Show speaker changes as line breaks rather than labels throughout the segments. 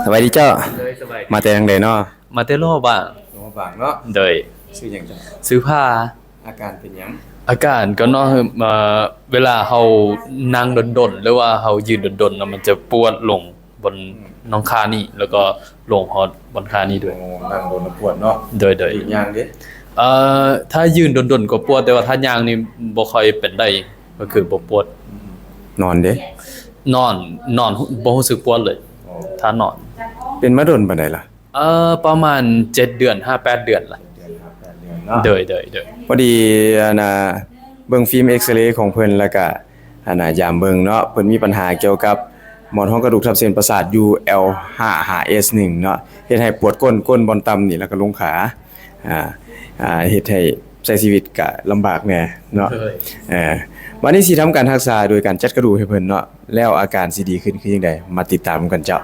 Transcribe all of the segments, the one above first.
สวัสดีเจ้า
เลยสบายดี
มาแต่ทางใดเนาะ
มาเตโลบ้าง
หลวงบางเนาะ
โดย
ชื่อหยังจ้ะ
ซื้อผ้า
อาการเป็นหยัง
อาการก็เนาะเวลาเฮานั่งดนๆหรือว่าเฮายืนดนๆแล้วมันจะปวดลงบนน่องคานี่แล้วก็ลงฮอดบนคานี่ด้วย
โอ้นั่งโดนแล้วปวดเนาะ
โดย
อีกอย่างเด้
ถ้ายืนดนๆก็ปวดแต่ว่าถ้าย่างนี่บ่ค่อยเป็นได้ก็คือบ่ปวด
นอนเด้
นอนบ่รู้สึกปวดเลยถ้านอน
เป็นมาโดนปานใดล่ะ
ประมาณ7เดือน5-8เดือนล่ะ
เดือนครับ8เดือนเนาะ
โดย
พอดีเบิ่งฟิล์มเอ็กซเรย์ของเพิ่นแล้วก็ยามเบิ่งเนาะเพิ่นมีปัญหาเกี่ยวกับหมอนรองกระดูกทับเส้นประสาท UL5S1 เนาะเฮ็ดให้ปวดก้นบอนต่ำนี่แล้วก็ลงขาอ่าเฮ็ดให้ใช้ชีวิตก็ลำบากแหน่เนาะวันนี้สิทำการรักษาโดยการจัดกระดูกให้เพิ่นเนาะแล้วอาการสิดีขึ้นคือจังไดมาติดตามกันเจ้า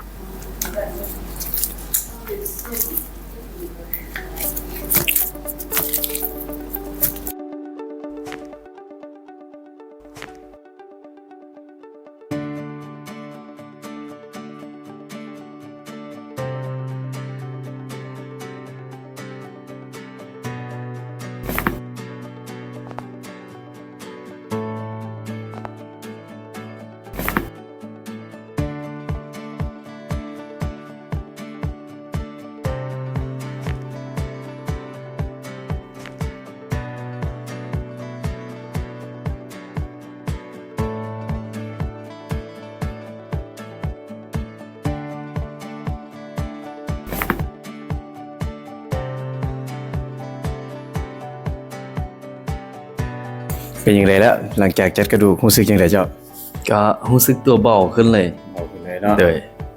เป็นจังไดแล้วหลังจากจัดกระดูกรู้สึกจังไดเจ้า
ก็รู้สึกตัวเบาขึ้นเลย
เบาขึ้นเลยเนาะ
โดย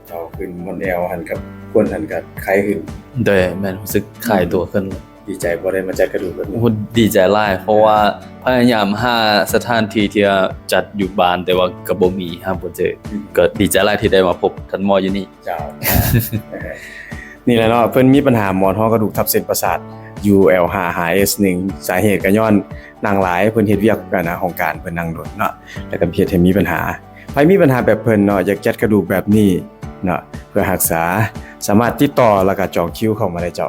เบาขึ้นบนแอวหันกับก้นหันกับไข้ขึ้น
โดยแม่นรู้สึกคลายตัวขึ้น
ดีใจบ่ได้มาจัดกระดูกแบบนี้
โอ้ดีใจหลายเพราะว่าพยายามหาสถานที่ที่จะจัดอยู่บ้านแต่ว่าก็บ่มีหาบ่เจอก็ดีใจหลายที่ได้มาพบท่านหมออยู่นี่
เจ้า นี่แหละเนาะเพิ่นมีปัญหาหมอนรองกระดูกทับเส้นประสาท UL5S1 สาเหตุก็ย้อนนั่งหลายเพิ่นเฮ็ดเวียกกันนะของการเพิ่นนั่งรถเนาะแล้วก็เฮ็ดให้มีปัญหาใครมีปัญหาแบบเพิ่นเนาะอยากจัดกระดูกแบบนี้เนาะเพื่อรักษาสามารถติดต่อแล้วก็จองคิวเข้ามาได้เจ้า